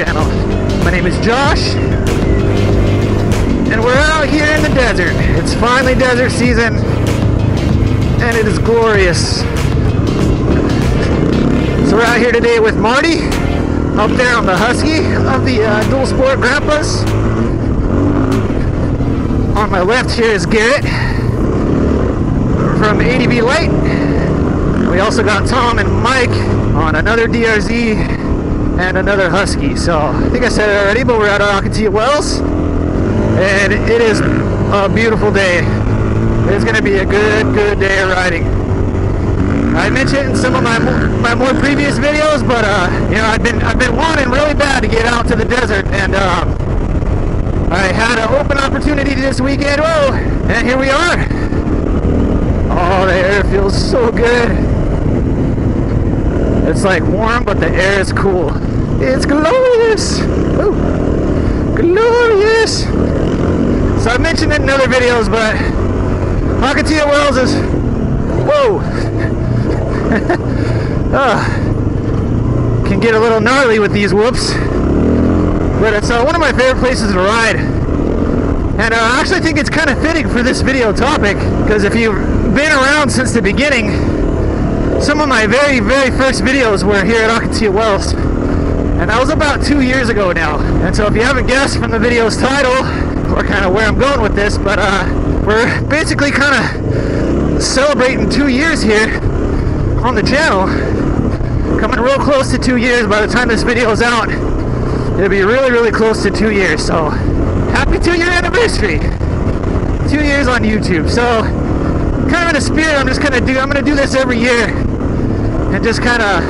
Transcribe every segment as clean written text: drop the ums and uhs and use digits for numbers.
channel. My name is Josh, and we're out here in the desert. It's finally desert season, and it is glorious. So we're out here today with Marty, up there on the Husky of the Dual Sport Grandpas. On my left here is Garrett from ADV Light. We also got Tom and Mike on another DRZ and another Husky. So I think I said it already, but we're at Ocotillo Wells, and it is a beautiful day. It's going to be a good day of riding. I mentioned in some of my more previous videos, but you know, I've been wanting really bad to get out to the desert, and I had an open opportunity this weekend. Whoa, and here we are. Oh, the air feels so good. It's like warm, but the air is cool. It's glorious. Ooh, glorious. So I mentioned it in other videos, but Ocotillo Wells is, whoa, can get a little gnarly with these whoops, but it's one of my favorite places to ride. And I actually think it's kind of fitting for this video topic, because if you've been around since the beginning, some of my very first videos were here at Ocotillo Wells, and that was about 2 years ago now. And so if you haven't guessed from the video's title, or kind of where I'm going with this, but we're basically kind of celebrating 2 years here on the channel, coming real close to 2 years. By the time this video is out, it'll be really close to 2 years. So happy 2-year anniversary. 2 years on YouTube. So kind of in a spirit, I'm gonna do this every year, and just kind of,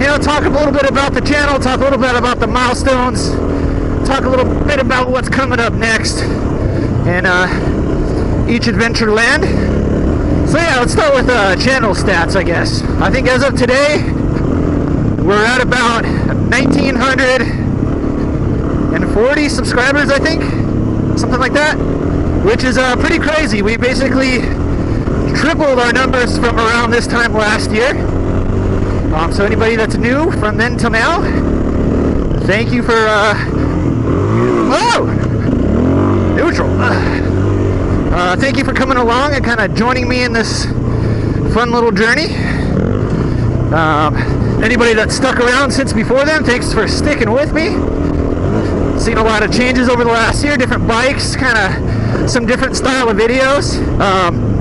you know, talk a little bit about the channel, talk a little bit about the milestones, talk a little bit about what's coming up next in each adventure land. So yeah, let's start with channel stats, I guess. I think as of today, we're at about 1,940 subscribers, I think, something like that, which is pretty crazy. We basically tripled our numbers from around this time last year. So anybody that's new from then till now, thank you for neutral. Thank you for coming along and kind of joining me in this fun little journey. Anybody that stuck around since before then, thanks for sticking with me. Seen a lot of changes over the last year, different bikes, kind of some different style of videos.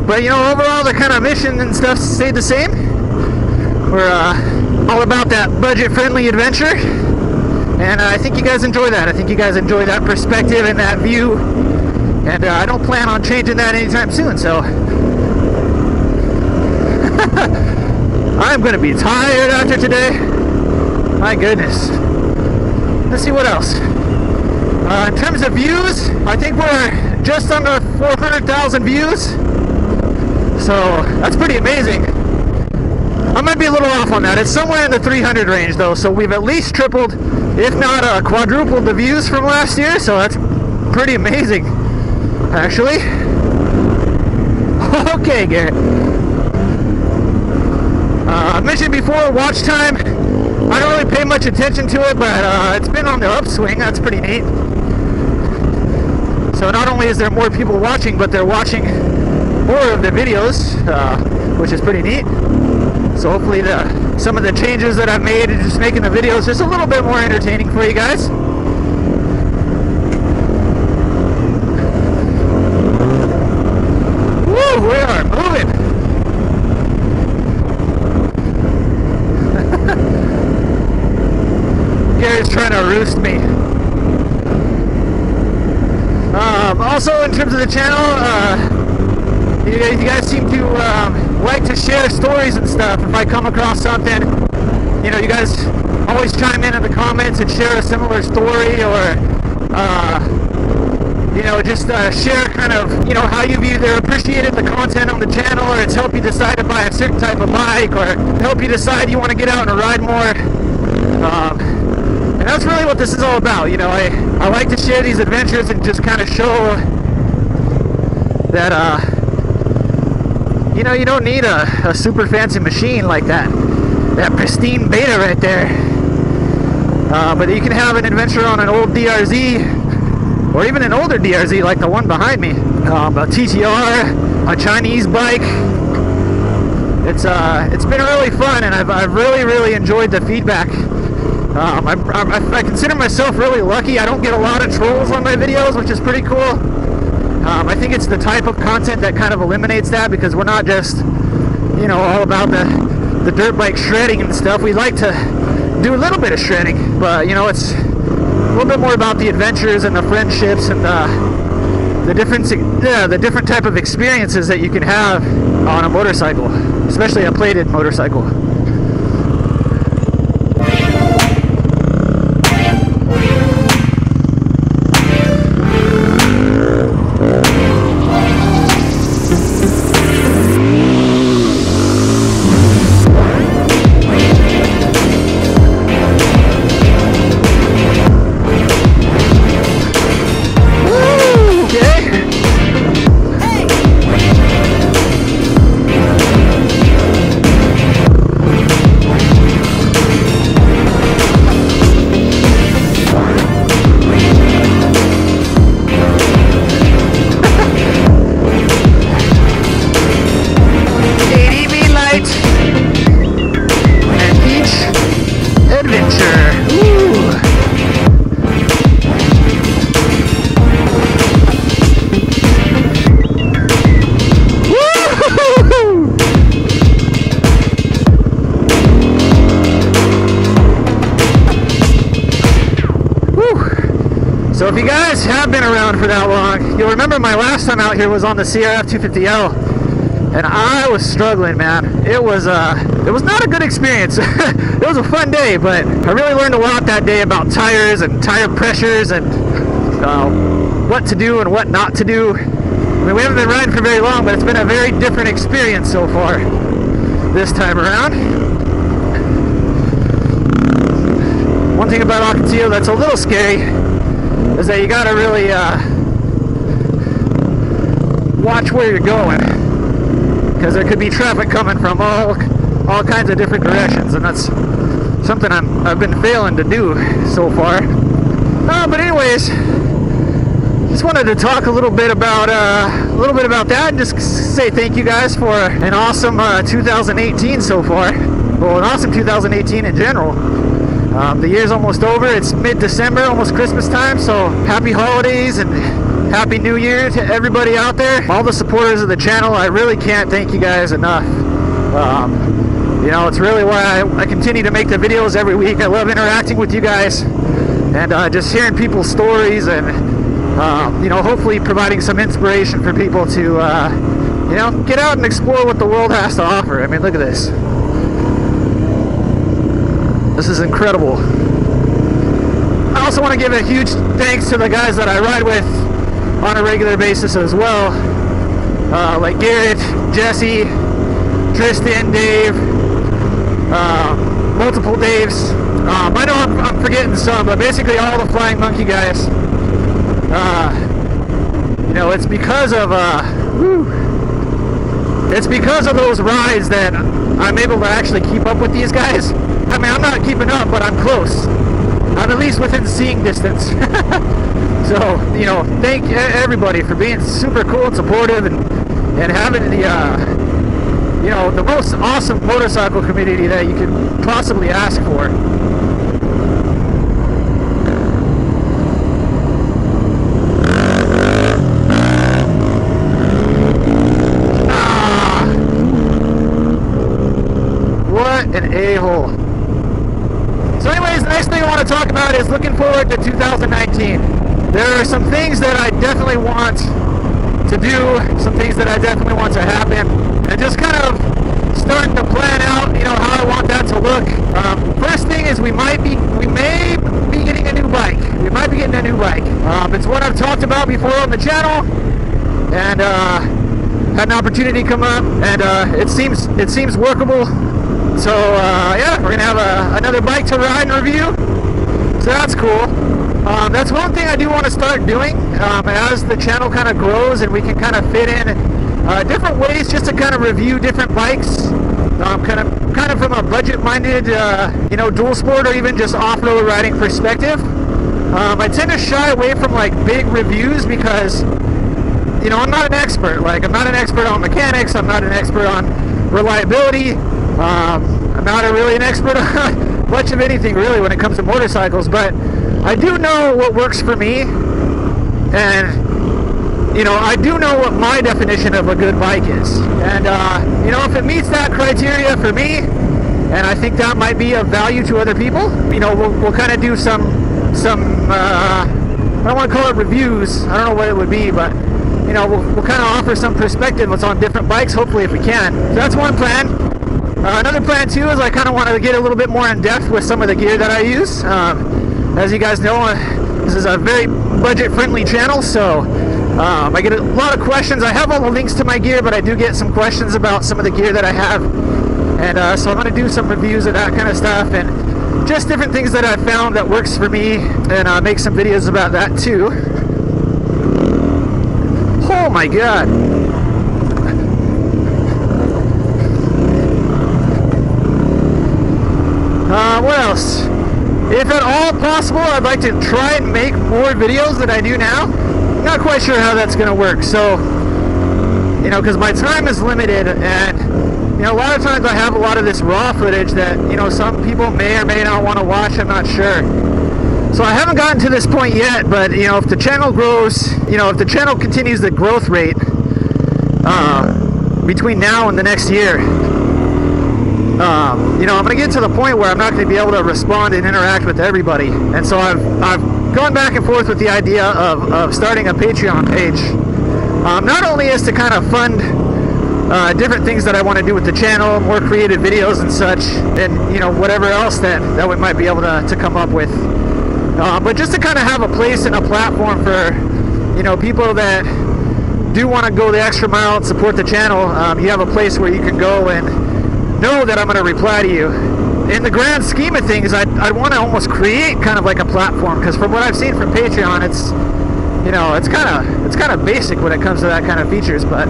But you know, overall the kind of mission and stuff stayed the same. We're all about that budget-friendly adventure, and I think you guys enjoy that. I think you guys enjoy that perspective and that view, and I don't plan on changing that anytime soon. So I'm gonna be tired after today. My goodness. Let's see what else. In terms of views, I think we're just under 400,000 views. So that's pretty amazing. I might be a little off on that. It's somewhere in the 300 range though. So we've at least tripled, if not quadrupled the views from last year. So that's pretty amazing, actually. Okay, Garrett. I mentioned before, watch time. I don't really pay much attention to it, but it's been on the upswing. That's pretty neat. So not only is there more people watching, but they're watching more of the videos, which is pretty neat. So hopefully some of the changes that I've made are just making the videos just a little bit more entertaining for you guys. Woo, we are moving. Gary's trying to roost me. Also, in terms of the channel, you guys seem to like to share stories and stuff. If I come across something, you know, you guys always chime in the comments and share a similar story, or you know, just share kind of, you know, how you've either appreciated the content on the channel, or it's helped you decide to buy a certain type of bike, or help you decide you want to get out and ride more. And that's really what this is all about. You know, I like to share these adventures and just kind of show that you know, you don't need a super fancy machine like that pristine Beta right there. but you can have an adventure on an old DRZ, or even an older DRZ like the one behind me, a TTR, a Chinese bike. It's been really fun, and I've really enjoyed the feedback. I consider myself really lucky. I don't get a lot of trolls on my videos, which is pretty cool. I think it's the type of content that kind of eliminates that, because we're not just, you know, all about the dirt bike shredding and stuff. We like to do a little bit of shredding, but you know, it's a little bit more about the adventures and the friendships and the different type of experiences that you can have on a motorcycle, especially a plated motorcycle. So if you guys have been around for that long, you'll remember my last time out here was on the CRF250L, and I was struggling, man. It was not a good experience. It was a fun day, but I really learned a lot that day about tires and tire pressures and what to do and what not to do. I mean, we haven't been riding for very long, but it's been a very different experience so far this time around. One thing about Ocotillo that's a little scary is that you gotta really watch where you're going, because there could be traffic coming from all kinds of different directions, and that's something I've been failing to do so far. But anyways, just wanted to talk a little bit about that, and just say thank you guys for an awesome 2018 so far. Well, an awesome 2018 in general. The year's almost over. It's mid-December, almost Christmas time, so happy holidays and happy new year to everybody out there. All the supporters of the channel, I really can't thank you guys enough. You know, it's really why I continue to make the videos every week. I love interacting with you guys and just hearing people's stories, and you know, hopefully providing some inspiration for people to you know, get out and explore what the world has to offer. I mean, look at this. This is incredible. I also want to give a huge thanks to the guys that I ride with on a regular basis as well, like Garrett, Jesse, Tristan, Dave, multiple Daves. I know I'm forgetting some, but basically all the Flying Monkey guys. You know, it's because of those rides that I'm able to actually keep up with these guys. I mean, I'm not keeping up, but I'm close. I'm at least within seeing distance. So, you know, thank everybody for being super cool and supportive, and having the, you know, the most awesome motorcycle community that you could possibly ask for. What an a-hole. So anyways, the next thing I want to talk about is looking forward to 2019. There are some things that I definitely want to do, some things that I definitely want to happen, and just kind of starting to plan out, you know, how I want that to look. First thing is we may be getting a new bike. We might be getting a new bike. It's what I've talked about before on the channel, and had an opportunity come up, and it seems workable. So yeah, we're gonna have another bike to ride and review, so that's cool. That's one thing I do want to start doing as the channel kind of grows, and we can kind of fit in different ways just to kind of review different bikes, kind of from a budget-minded, you know, dual sport or even just off-road riding perspective. I tend to shy away from like big reviews because, you know, I'm not an expert. Like, I'm not an expert on mechanics. I'm not an expert on reliability. I'm not really an expert on much of anything really when it comes to motorcycles, but I do know what works for me, and you know, I do know what my definition of a good bike is, and you know, if it meets that criteria for me, and I think that might be of value to other people, you know, we'll kind of do some I don't want to call it reviews, I don't know what it would be, but you know, we'll kind of offer some perspective what's on different bikes, hopefully, if we can. So that's one plan. Another plan too is I kind of want to get a little bit more in depth with some of the gear that I use. As you guys know, this is a very budget-friendly channel, so I get a lot of questions. I have all the links to my gear, but I do get some questions about some of the gear that I have, and so I'm going to do some reviews of that kind of stuff and just different things that I've found that works for me, and make some videos about that too. Oh my god! What else? If at all possible, I'd like to try and make more videos than I do now. Not quite sure how that's going to work. So, you know, because my time is limited, and you know, a lot of times I have a lot of this raw footage that, you know, some people may or may not want to watch. I'm not sure. So I haven't gotten to this point yet, but you know, if the channel grows, you know, if the channel continues the growth rate between now and the next year, you know, I'm going to get to the point where I'm not going to be able to respond and interact with everybody. And so I've gone back and forth with the idea of starting a Patreon page. Not only is to kind of fund different things that I want to do with the channel, more creative videos and such, and you know, whatever else that we might be able to come up with. But just to kind of have a place and a platform for, you know, people that do want to go the extra mile and support the channel. You have a place where you can go and know that I'm going to reply to you. In the grand scheme of things, I'd want to almost create kind of like a platform, because from what I've seen from Patreon, it's, you know, it's kind of basic when it comes to that kind of features, but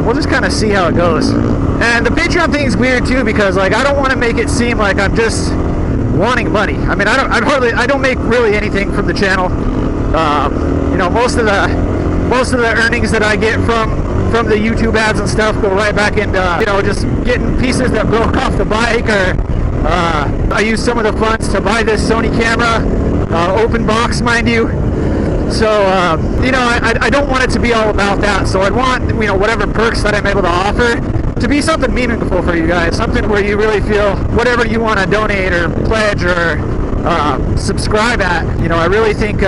we'll just kind of see how it goes. And the Patreon thing is weird too, because like, I don't want to make it seem like I'm just wanting money. I mean, I don't make really anything from the channel. You know, most of the earnings that I get from the YouTube ads and stuff go right back into, you know, just getting pieces that broke off the bike, or I use some of the funds to buy this Sony camera, open box, mind you. So, you know, I don't want it to be all about that. So I want, you know, whatever perks that I'm able to offer to be something meaningful for you guys, something where you really feel whatever you want to donate or pledge or subscribe at, you know, I really think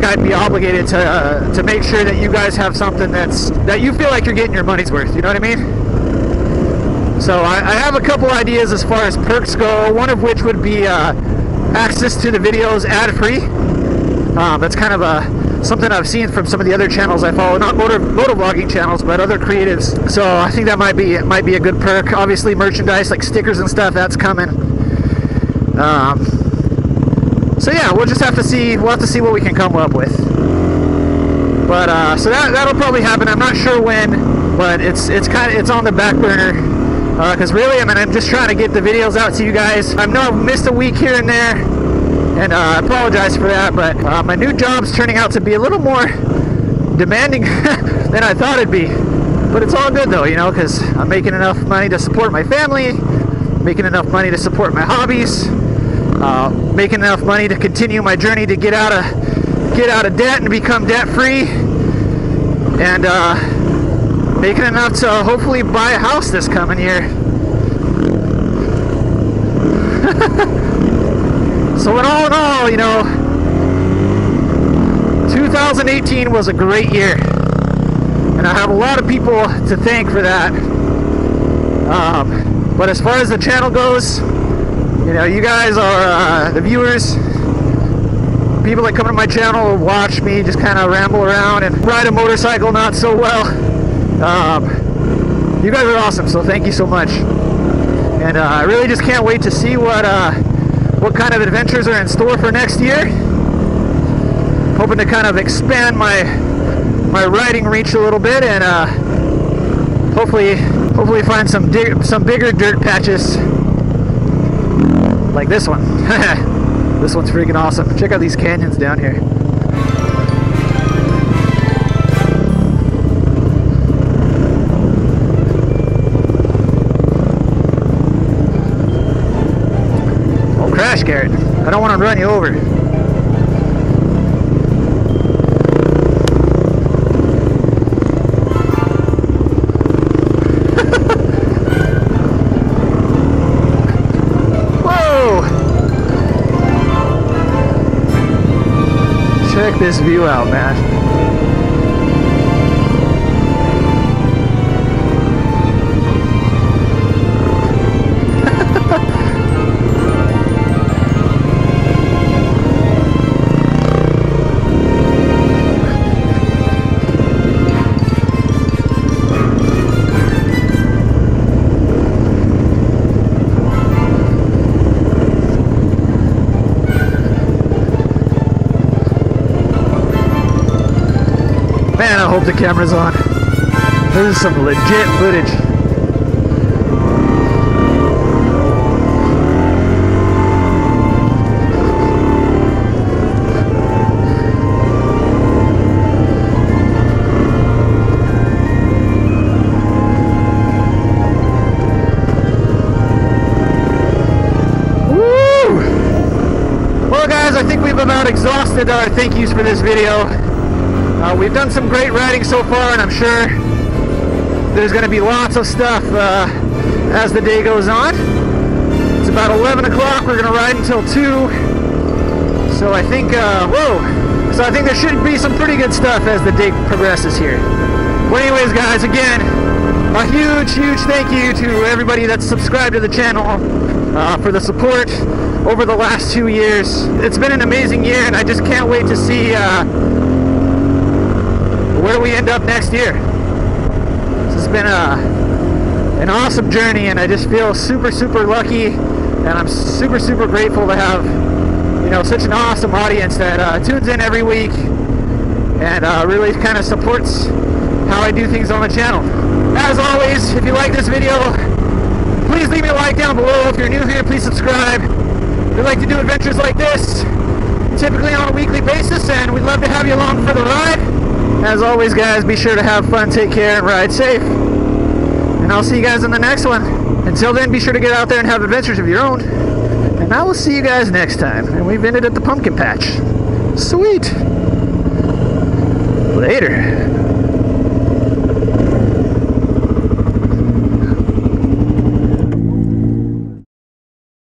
I'd be obligated to make sure that you guys have something that you feel like you're getting your money's worth, you know what I mean? So I have a couple ideas as far as perks go, one of which would be access to the videos ad-free. That's kind of something I've seen from some of the other channels I follow, not motovlogging channels, but other creatives. So I think that might be a good perk. Obviously merchandise like stickers and stuff, that's coming. So yeah, we'll just have to see. We'll have to see what we can come up with. But so that'll probably happen. I'm not sure when, but it's on the back burner. Because really, I mean, I'm just trying to get the videos out to you guys. I know I've missed a week here and there, and I apologize for that. But my new job's turning out to be a little more demanding than I thought it'd be. But it's all good though, you know, because I'm making enough money to support my family, making enough money to support my hobbies. Making enough money to continue my journey to get out of debt and become debt free, and making enough to hopefully buy a house this coming year. So in all, you know, 2018 was a great year, and I have a lot of people to thank for that. But as far as the channel goes, you know, you guys are the viewers, people that come to my channel watch me just kind of ramble around and ride a motorcycle not so well. You guys are awesome, so thank you so much. And I really just can't wait to see what kind of adventures are in store for next year. Hoping to kind of expand my riding reach a little bit, and hopefully hopefully find some bigger dirt patches like this one. This one's freaking awesome. Check out these canyons down here. Oh, crash, Garrett. I don't want to run you over. Check this view out, man. Man, I hope the camera's on. This is some legit footage. Woo! Well, guys, I think we've about exhausted our thank yous for this video. We've done some great riding so far, and I'm sure there's going to be lots of stuff as the day goes on. It's about 11 o'clock. We're going to ride until 2. So I think, So I think there should be some pretty good stuff as the day progresses here. Well, anyways, guys, again, a huge thank you to everybody that's subscribed to the channel for the support over the last 2 years. It's been an amazing year, and I just can't wait to see where we end up next year. This has been an awesome journey, and I just feel super lucky, and I'm super grateful to have, you know, such an awesome audience that tunes in every week and really kind of supports how I do things on the channel. As always, if you like this video, please leave me a like down below. If you're new here, please subscribe. We like to do adventures like this typically on a weekly basis, and we'd love to have you along for the ride. As always, guys, be sure to have fun, take care, and ride safe. And I'll see you guys in the next one. Until then, be sure to get out there and have adventures of your own. And I will see you guys next time. And we've ended at the pumpkin patch. Sweet. Later.